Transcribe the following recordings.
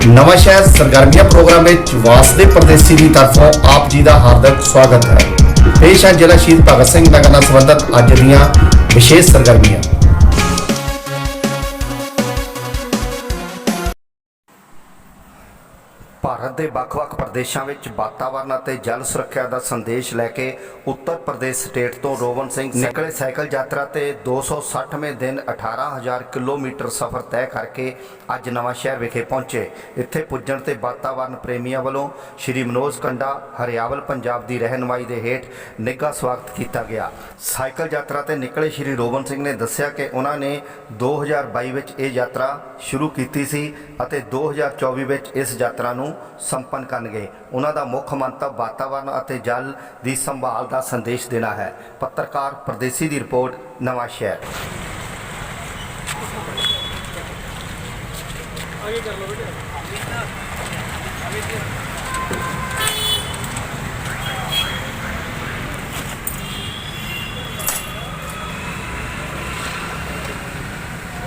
नवा शहर सरगर्मियां प्रोग्राम में वासदेव परदेसी की तरफों आप जी का हार्दिक स्वागत है। पेश है जिला शहीद भगत सिंह नगर नाल संबंधित अज दीआं विशेष सरगर्मियां। भारत के ਵੱਖ-ਵੱਖ प्रदेशों में वातावरण और जल सुरक्षा का संदेश लैके उत्तर प्रदेश स्टेट तो रोवन सिंह निकले साइकिल यात्रा ते 260वें दिन 18,000 किलोमीटर सफ़र तय करके अज नवा शहर विखे पहुंचे। इत्थे पुजण ते वातावरण प्रेमियों वालों श्री मनोज कंडा हरियावल पंजाब की रहनुमाई के हेठ निघा स्वागत किया गया। साइकिल यात्रा ते निकले श्री रोवन सिंह ने दस्सिया कि उन्होंने 2022 में यह यात्रा शुरू की सी अते 2024 में इस यात्रा नूं संपन्न करनगे। उन्होंने मुख्य मंतव वातावरण और जल की संभाल का संदेश देना है। पत्रकार परदेसी की रिपोर्ट नवा शहर।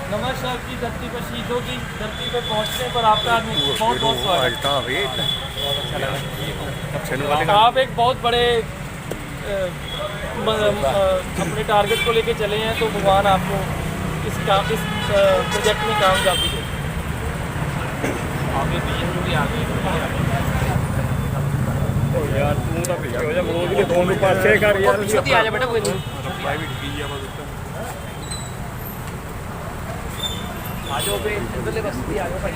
नवा शहर की धरती पर शहीदों की धरती पर पहुंचने पर आपका बहुत बहुत स्वागत। आप एक बहुत बड़े अपने टारगेट को लेके चले हैं, तो भगवान आपको इस प्रोजेक्ट में कामयाबी दे। आगे भी आगे यार तू तो पीछे हो जा, मोड़ के फोन पे पाछे कर यार, छुट्टी आ जा बेटा, कोई नहीं प्राइवेट की है बस आ जाओ पे इधरले बस भी आ जाओ भाई।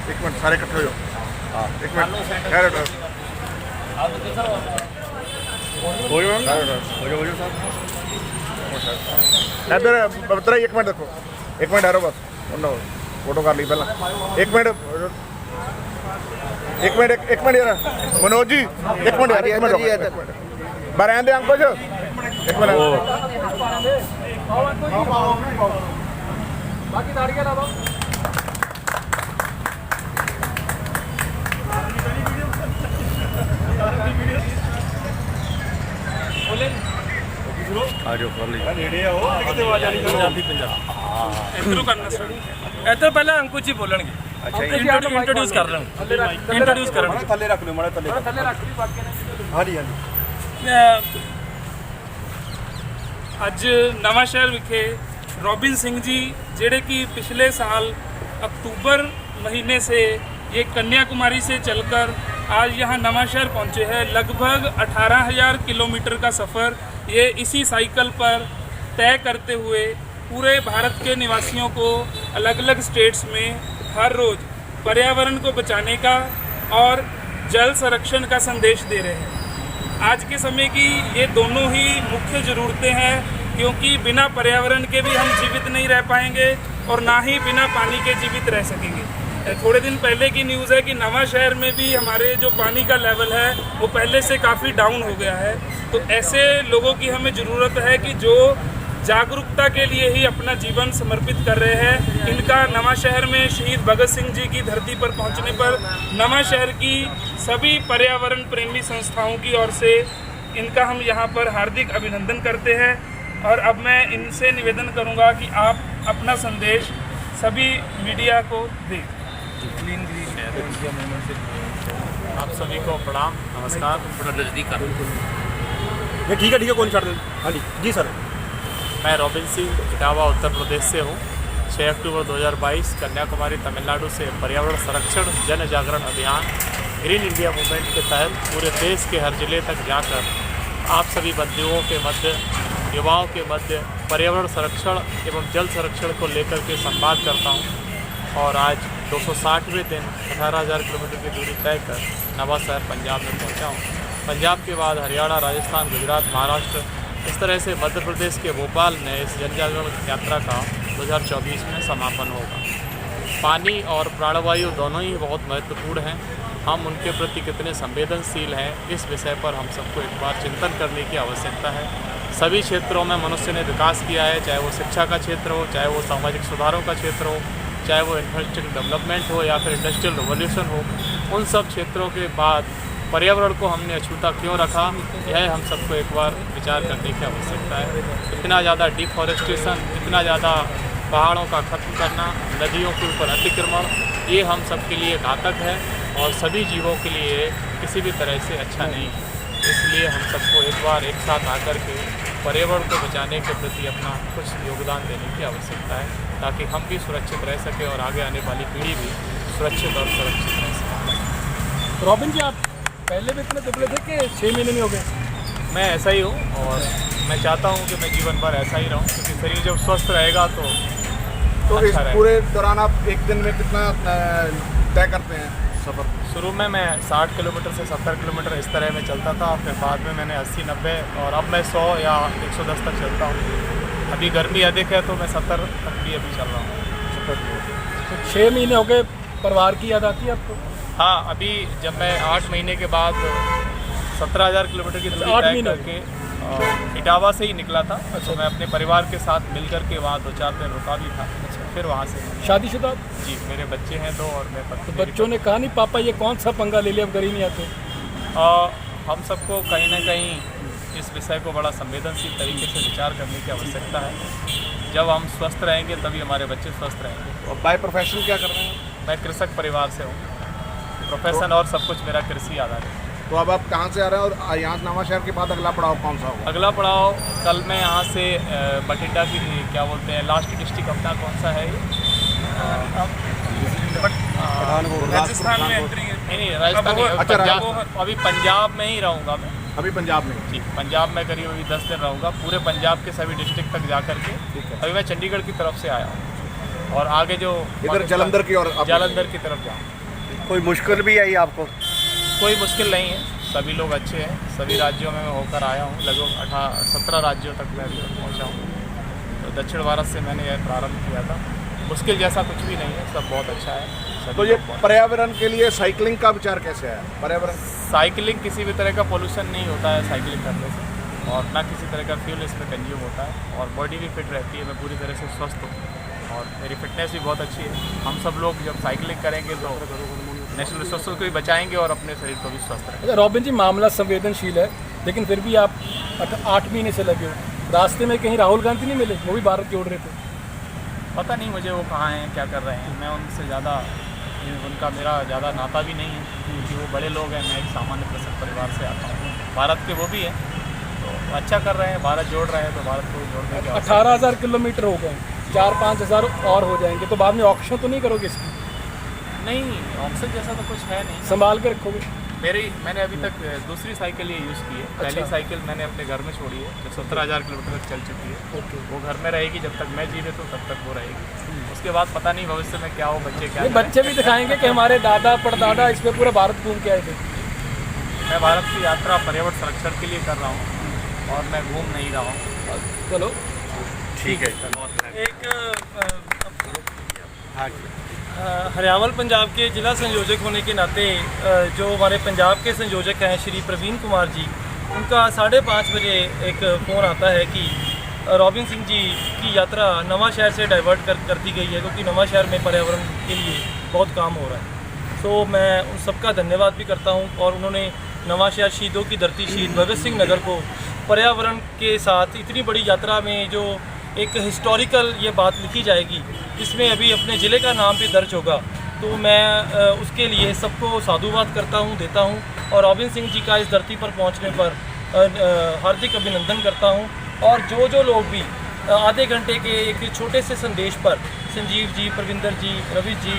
एक मिनट सारे इकट्ठे हो जाओ। हाँ एक मिनट खैर आप तो सर हो जाओ साहब। इधर बतरा एक मिनट देखो, एक मिनट ठहरो बस, फोटो कर ली पहला। एक मिनट यार मनोज जी, एक मिनट यार, एक मिनट बरैन दे अंकुश, एक मिनट बाकी दाढ़ियां ला दो। आ जाओ कर ली नेड़े आओ, किते आवाज आनी पंजाबी इधरों करना स्टार्ट। इधर पहले अंकुश जी बोलणगे। अच्छा इंट्रोड्यूस कर लें, इंट्रोड्यूस करन थल्ले रख लो, माड़ा थल्ले रख ली बाकी ने। हां जी हां जी। अज नवा शहर विखे रोबिन सिंह जी जेड़े कि पिछले साल अक्टूबर महीने से ये कन्याकुमारी से चलकर आज यहाँ नवा शहर पहुँचे हैं। लगभग 18,000 किलोमीटर का सफ़र ये इसी साइकिल पर तय करते हुए पूरे भारत के निवासियों को अलग अलग स्टेट्स में हर रोज़ पर्यावरण को बचाने का और जल संरक्षण का संदेश दे रहे हैं। आज के समय की ये दोनों ही मुख्य ज़रूरतें हैं, क्योंकि बिना पर्यावरण के भी हम जीवित नहीं रह पाएंगे और ना ही बिना पानी के जीवित रह सकेंगे। थोड़े दिन पहले की न्यूज़ है कि नवा शहर में भी हमारे जो पानी का लेवल है वो पहले से काफ़ी डाउन हो गया है। तो ऐसे लोगों की हमें ज़रूरत है कि जो जागरूकता के लिए ही अपना जीवन समर्पित कर रहे हैं। इनका नवा शहर में शहीद भगत सिंह जी की धरती पर पहुंचने पर नवा शहर की सभी पर्यावरण प्रेमी संस्थाओं की ओर से इनका हम यहां पर हार्दिक अभिनंदन करते हैं। और अब मैं इनसे निवेदन करूंगा कि आप अपना संदेश सभी मीडिया को दें। क्लीन ग्रीन इंडिया मूवमेंट से आप सभी को प्रणाम, नमस्कार। थोड़ा नज़दीक कर ये ठीक है कौन छाड़ दे। हाँ जी जी सर। मैं रोबिन सिंह इटावा उत्तर प्रदेश से हूँ। 6 अक्टूबर 2022 कन्याकुमारी तमिलनाडु से पर्यावरण संरक्षण जन जागरण अभियान ग्रीन इंडिया मूवमेंट के तहत पूरे देश के हर जिले तक जाकर आप सभी बंधुओं के मध्य, युवाओं के मध्य पर्यावरण संरक्षण एवं जल संरक्षण को लेकर के संवाद करता हूँ। और आज 260वें दिन 18,000 किलोमीटर की दूरी तय कर नवा शहर पंजाब में पहुँचा हूँ। पंजाब के बाद हरियाणा, राजस्थान, गुजरात, महाराष्ट्र, इस तरह से मध्य प्रदेश के भोपाल में इस जन जागरण यात्रा का 2024 में समापन होगा। पानी और प्राणवायु दोनों ही बहुत महत्वपूर्ण हैं। हम उनके प्रति कितने संवेदनशील हैं, इस विषय पर हम सबको एक बार चिंतन करने की आवश्यकता है। सभी क्षेत्रों में मनुष्य ने विकास किया है, चाहे वो शिक्षा का क्षेत्र हो, चाहे वो सामाजिक सुधारों का क्षेत्र हो, चाहे वो इंफ्रास्ट्रक्चर डेवलपमेंट हो या फिर इंडस्ट्रियल रिवोल्यूशन हो। उन सब क्षेत्रों के बाद पर्यावरण को हमने अछूता क्यों रखा, यह हम सबको एक बार विचार करने की आवश्यकता है। इतना ज़्यादा डिफॉरेस्टेशन, इतना ज़्यादा पहाड़ों का खत्म करना, नदियों के ऊपर अतिक्रमण, ये हम सब के लिए घातक है और सभी जीवों के लिए किसी भी तरह से अच्छा नहीं है। इसलिए हम सबको एक बार एक साथ आकर के पर्यावरण को बचाने के प्रति अपना कुछ योगदान देने की आवश्यकता है, ताकि हम भी सुरक्षित रह सकें और आगे आने वाली पीढ़ी भी सुरक्षित और सुरक्षित रह सके। रॉबिन जी, आप पहले भी इतने दुबले थे कि 6 महीने में हो गए? मैं ऐसा ही हूँ और मैं चाहता हूँ कि मैं जीवन भर ऐसा ही रहूँ, क्योंकि शरीर जब स्वस्थ रहेगा तो तो इस अच्छा रहेगा। पूरे दौरान आप एक दिन में कितना तय करते हैं सफ़र? शुरू में मैं 60 किलोमीटर से 70 किलोमीटर इस तरह में चलता था, फिर बाद में मैंने 80-90 और अब मैं 100 या 110 तक चलता हूँ। अभी गर्मी अधिक है तो मैं 70 तक भी अभी चल रहा हूँ। तो 6 महीने हो गए, परिवार की याद आती है आपको? हाँ, अभी जब मैं 8 महीने के बाद 17,000 किलोमीटर की दूरी 8 तय महीने? करके इटावा से ही निकला था। तो मैं अपने परिवार के साथ मिल कर के वहाँ 2-4 दिन रुका भी था, फिर वहाँ से। शादीशुदा? जी, मेरे बच्चे हैं 2 और मैं तो पत्नी। बच्चों ने कहा नहीं पापा ये कौन सा पंगा ले लिया, अब घर ही नहीं आते? हम सबको कहीं ना कहीं इस विषय को बड़ा संवेदनशील तरीके से विचार करने की आवश्यकता है। जब हम स्वस्थ रहेंगे तभी हमारे बच्चे स्वस्थ रहेंगे। और बाय प्रोफेशन क्या कर रहे हैं? मैं कृषक परिवार से हूँ, प्रोफेशन और सब कुछ मेरा कृषि आधारित है। तो अब आप कहाँ से आ रहे हैं और यहाँ नवा शहर के बाद अगला पड़ाव कौन सा होगा? अगला पड़ाव कल मैं यहाँ से बठिंडा की क्या बोलते हैं लास्ट डिस्ट्रिक्ट अपना कौन सा है राजस्थान में एंट्री है। नहीं, राजस्थान नहीं, अच्छा, पंजाब। अभी पंजाब में ही रहूँगा मैं। अभी पंजाब में? जी, पंजाब में करीब अभी 10 दिन रहूँगा, पूरे पंजाब के सभी डिस्ट्रिक्ट तक जा करके। अभी मैं चंडीगढ़ की तरफ से आया हूँ और आगे जो इधर जालंधर की ओर जालंधर की तरफ जाऊँ। कोई मुश्किल भी आई आपको? कोई मुश्किल नहीं है, सभी लोग अच्छे हैं। सभी राज्यों में मैं होकर आया हूँ, लगभग 17 राज्यों तक मैं अभी तक पहुँचा हूँ। तो दक्षिण भारत से मैंने यह प्रारंभ किया था। मुश्किल जैसा कुछ भी नहीं है, सब बहुत अच्छा है। सभी तो ये लोग बहुत- पर्यावरण के लिए साइकिलिंग का विचार कैसे है? पर्यावरण साइकिलिंग किसी भी तरह का पोल्यूशन नहीं होता है साइकिलिंग करने से, और ना किसी तरह का फ्यूल इसमें कंज्यूम होता है, और बॉडी भी फिट रहती है। मैं पूरी तरह से स्वस्थ हूँ और मेरी फिटनेस भी बहुत अच्छी है। हम सब लोग जब साइकिलिंग करेंगे तो नेचुरल रिसोर्सेज को भी बचाएंगे और अपने शरीर को भी स्वस्थ रखेंगे। अच्छा रॉबिन जी, मामला संवेदनशील है, लेकिन फिर भी आप 8 महीने से लगे हो। रास्ते में कहीं राहुल गांधी नहीं मिले? वो भी भारत जोड़ रहे थे। पता नहीं मुझे वो कहाँ हैं, क्या कर रहे हैं। मैं उनसे ज़्यादा, उनका मेरा ज़्यादा नाता भी नहीं है, क्योंकि वो बड़े लोग हैं, मैं एक सामान्य कृषक परिवार से आता हूँ। भारत के वो भी हैं, तो अच्छा कर रहे हैं, भारत जोड़ रहे हैं तो भारत को जोड़ने की आवश्यकता है। 18,000 किलोमीटर हो गए, 4-5 हज़ार और हो जाएंगे, तो बाद में ऑक्शन तो नहीं करोगे इसकी? नहीं, ऑक्सीजन जैसा तो कुछ है नहीं। संभाल के रखोगे? मैंने अभी तक दूसरी साइकिल ये यूज़ की है। पहली अच्छा। साइकिल मैंने अपने घर में छोड़ी है, जो 17,000 किलोमीटर तक चल चुकी है। ओके। वो घर में रहेगी जब तक मैं जीवित हूँ, तब तक वो रहेगी। उसके बाद पता नहीं भविष्य में क्या हो, बच्चे क्या ये करें। बच्चे भी दिखाएंगे कि हमारे दादा परदादा इस पे पूरा भारत घूम के आए थे। मैं भारत की यात्रा पर्यावरण संरक्षण के लिए कर रहा हूँ और मैं घूम नहीं रहा हूँ। चलो ठीक है। एक हरियावल पंजाब के ज़िला संयोजक होने के नाते जो हमारे पंजाब के संयोजक हैं श्री प्रवीण कुमार जी, उनका 5:30 बजे एक फ़ोन आता है कि रॉबिन सिंह जी की यात्रा नवा शहर से डाइवर्ट कर दी गई है, क्योंकि नवा शहर में पर्यावरण के लिए बहुत काम हो रहा है। तो मैं उन सबका धन्यवाद भी करता हूँ, और उन्होंने नवा शहर शहीदों की धरती शहीद भगत सिंह नगर को पर्यावरण के साथ इतनी बड़ी यात्रा में जो एक हिस्टोरिकल ये बात लिखी जाएगी, जिसमें अभी अपने ज़िले का नाम भी दर्ज होगा, तो मैं उसके लिए सबको साधुवाद करता हूँ, देता हूँ, और रॉबिन सिंह जी का इस धरती पर पहुँचने पर हार्दिक अभिनंदन करता हूँ। और जो लोग भी आधे घंटे के एक छोटे से संदेश पर संजीव जी, प्रविंदर जी, रवि जी,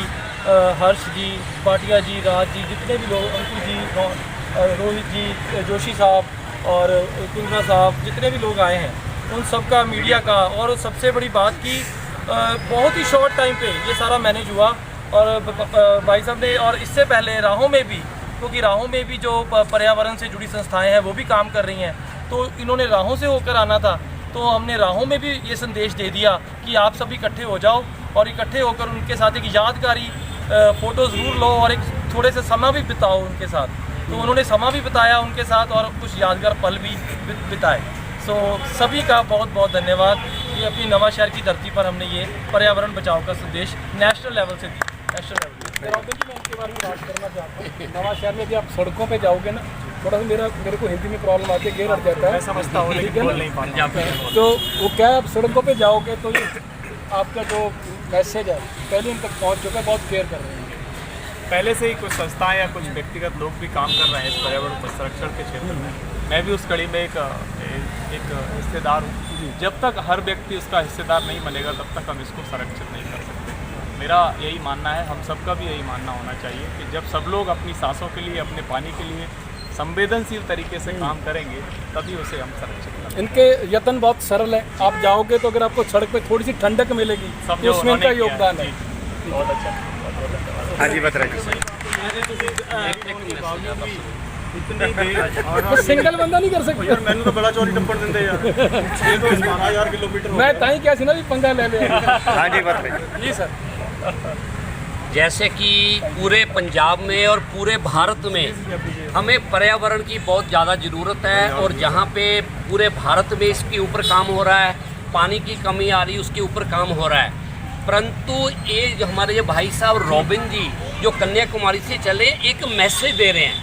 हर्ष जी, पाटिया जी, राज जी, जितने भी लोग, अंकुर जी, रोहित जी, जोशी साहब और कुंद्रा साहब, जितने भी लोग आए हैं, उन सब का, मीडिया का, और सबसे बड़ी बात की बहुत ही शॉर्ट टाइम पे ये सारा मैनेज हुआ। और भाई साहब ने, और इससे पहले राहों में भी, क्योंकि राहों में भी जो पर्यावरण से जुड़ी संस्थाएं हैं वो भी काम कर रही हैं, तो इन्होंने राहों से होकर आना था, तो हमने राहों में भी ये संदेश दे दिया कि आप सब इकट्ठे हो जाओ, और इकट्ठे होकर उनके साथ एक यादगारी फ़ोटो ज़रूर लो और एक थोड़े से समय भी बिताओ उनके साथ। तो उन्होंने समय भी बिताया उनके साथ और कुछ यादगार पल भी बिताए। सो सभी का बहुत बहुत धन्यवाद कि अपनी नवा शहर की धरती पर हमने ये पर्यावरण बचाव का संदेश नेशनल लेवल से दिया। नेशनल लेवल रॉबिन जी, मैं इसके बारे में बात करना चाहता हूँ। नवा शहर में भी आप सड़कों पे जाओगे ना, थोड़ा सा मेरे को हिंदी में प्रॉब्लम आती है, गेर हट जाता है, मैं समझता हूँ, ठीक लेकिन है बोल ना? नहीं पाता। तो वो क्या है, आप सड़कों पे जाओगे तो ये आपका जो मैसेज है पहले इन तक पहुंच चुका है, बहुत केयर कर रहे हैं। पहले से ही कुछ संस्थाएं या कुछ व्यक्तिगत लोग भी काम कर रहे हैं इस पर्यावरण संरक्षण के क्षेत्र में। मैं भी उस कड़ी में एक हिस्सेदार हूँ। जब तक हर व्यक्ति उसका हिस्सेदार नहीं बनेगा तब तक हम इसको संरक्षित नहीं कर सकते। मेरा यही मानना है, हम सबका भी यही मानना होना चाहिए कि जब सब लोग अपनी सांसों के लिए, अपने पानी के लिए संवेदनशील तरीके से काम करेंगे तभी उसे हम संरक्षित करेंगे। इनके यत्न बहुत सरल है। आप जाओगे तो अगर आपको सड़क पे थोड़ी सी ठंडक मिलेगी तो उसमें इनका योगदान है। बहुत अच्छा। हाँ जी बताइए। तो सिंगल बंदा नहीं कर सकता। मैंने तो बड़ा चोरी टप्पड़ देंगे यार, ये तो 12,000 किलोमीटर। मैं ताई क्या सी ना भी पंगा ले लिया। हाँ जी बताइए। जी सर। जैसे कि पूरे पंजाब में और पूरे भारत में हमें पर्यावरण की बहुत ज़्यादा ज़रूरत है, और जहाँ पे पूरे भारत में इसके ऊपर काम हो रहा है, पानी की कमी आ रही है उसके ऊपर काम हो रहा है। परंतु ये जो हमारे भाई साहब रॉबिन जी जो कन्याकुमारी से चले एक मैसेज दे रहे हैं,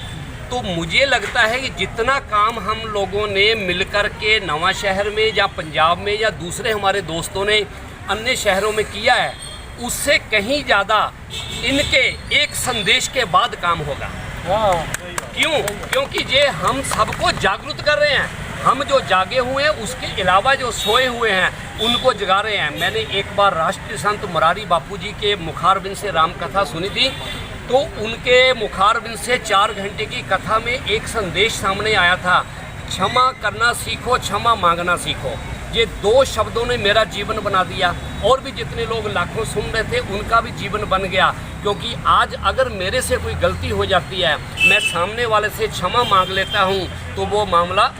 तो मुझे लगता है कि जितना काम हम लोगों ने मिलकर के नवा शहर में या पंजाब में या दूसरे हमारे दोस्तों ने अन्य शहरों में किया है, उससे कहीं ज़्यादा इनके एक संदेश के बाद काम होगा। क्यों? क्योंकि ये हम सबको जागरूक कर रहे हैं। हम जो जागे हुए हैं उसके अलावा जो सोए हुए हैं उनको जगा रहे हैं। मैंने एक बार राष्ट्रीय संत मुरारी बापू जी के मुखारबिंद से राम कथा सुनी थी, तो उनके मुखारबिंद से 4 घंटे की कथा में एक संदेश सामने आया था, क्षमा करना सीखो, क्षमा मांगना सीखो। ये 2 शब्दों ने मेरा जीवन बना दिया, और भी जितने लोग लाखों सुन रहे थे उनका भी जीवन बन गया। क्योंकि आज अगर मेरे से कोई गलती हो जाती है, मैं सामने वाले से क्षमा मांग लेता हूँ, तो वो मामला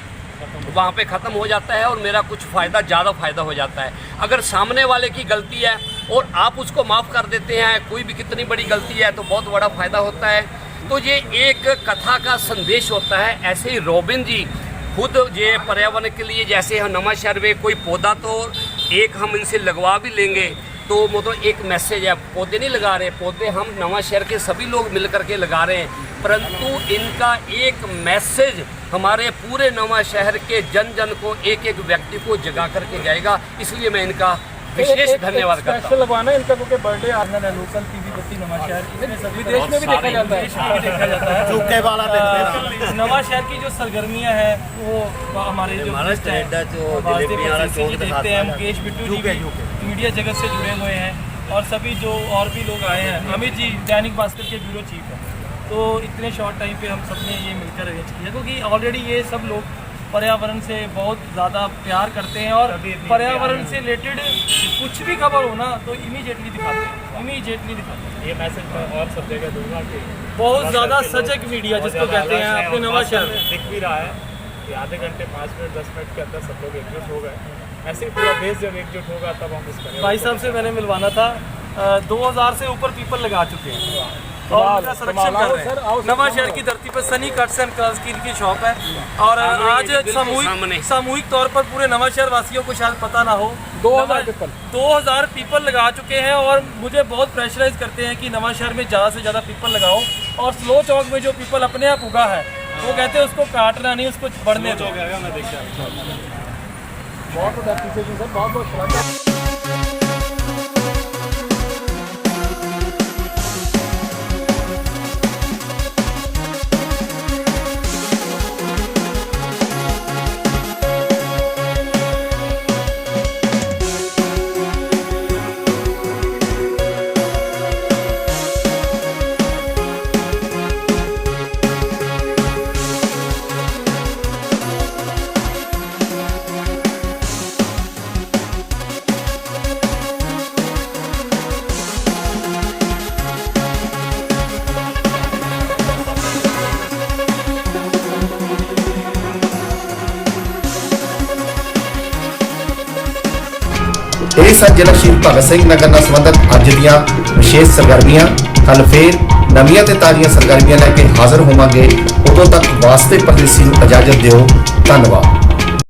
वहाँ पे ख़त्म हो जाता है और मेरा कुछ ज़्यादा फ़ायदा हो जाता है। अगर सामने वाले की गलती है और आप उसको माफ़ कर देते हैं, कोई भी कितनी बड़ी गलती है, तो बहुत बड़ा फ़ायदा होता है। तो ये एक कथा का संदेश होता है। ऐसे ही रॉबिन जी खुद ये पर्यावरण के लिए, जैसे हम नवा शहर में कोई पौधा तो एक हम इनसे लगवा भी लेंगे, तो मतलब एक मैसेज है, पौधे नहीं लगा रहे, पौधे हम नवा शहर के सभी लोग मिल करके लगा रहे हैं, परंतु इनका एक मैसेज हमारे पूरे नवा शहर के जन जन को, एक एक व्यक्ति को जगा करके जाएगा। इसलिए मैं इनका विशेष धन्यवाद करता हूँ। लगवाना इनका क्योंकि बर्थडे आज लोकल टीवी बत्ती नवा शहर विदेश में भी देखा जाता है। चूके वाला नवा शहर की जो सरगर्मियां हैं वो हमारे जो देखते हैं, मुकेश बिट्टू जी भी मीडिया जगत से जुड़े हुए हैं, और सभी जो और भी लोग आए हैं। अमित जी दैनिक भास्कर के ब्यूरो चीफ हैं, तो इतने शॉर्ट टाइम पे हम सब ने ये मिलकर अरेंज किया, क्योंकि ऑलरेडी ये सब लोग पर्यावरण से बहुत ज़्यादा प्यार करते हैं, और पर्यावरण से रिलेटेड कुछ भी खबर हो ना तो इमीडिएटली दिखाते हैं। ये मैसेज मैं और सब जगह दूंगा कि बहुत ज़्यादा सजग मीडिया जिसको कहते हैं अपने नवा शहर में दिख भी रहा है कि आधे घंटे, 5 मिनट, 10 मिनट के अंदर सब लोग एकजुट हो गए। ऐसे ही पूरा देश जब एकजुट होगा तब हम इसका। भाई साहब से मैंने मिलवाना था, 2000 से ऊपर पीपल लगा चुके हैं और उनका संरक्षण कर रहे हैं। नवा शहर की धरती पर सनी कट्स एंड कर्ल्स की इनकी शॉप है, और आज सामूहिक तौर पर पूरे नवा शहर वासियों को शायद पता ना हो, 2000 पीपल लगा चुके हैं, और मुझे बहुत प्रेशराइज करते हैं कि नवा शहर में ज़्यादा से ज़्यादा पीपल लगाओ। और स्लो चौक में जो पीपल अपने आप उगा है, वो कहते हैं उसको काटना नहीं, उसको बढ़ने दो। मैं देख रहा हूँ। बहुत ਇਹ ਸਨ ਜ਼ਿਲ੍ਹਾ ਸ਼ਹੀਦ ਭਗਤ ਸਿੰਘ ਨਗਰ ਨਾਲ ਸੰਬੰਧਿਤ ਅੱਜ ਦੀਆਂ ਵਿਸ਼ੇਸ਼ ਸਰਗਰਮੀਆਂ। ਕੱਲ੍ਹ ਫੇਰ ਨਵੀਆਂ ਤੇ ਤਾਜ਼ੀਆਂ ਸਰਗਰਮੀਆਂ ਲੈ ਕੇ ਹਾਜ਼ਰ ਹੋਵਾਂਗੇ। ਉਦੋਂ ਤੱਕ ਵਾਸਤੇ ਪਰਦੇਸੀ ਨੂੰ ਇਜਾਜ਼ਤ ਦਿਓ। ਧੰਨਵਾਦ।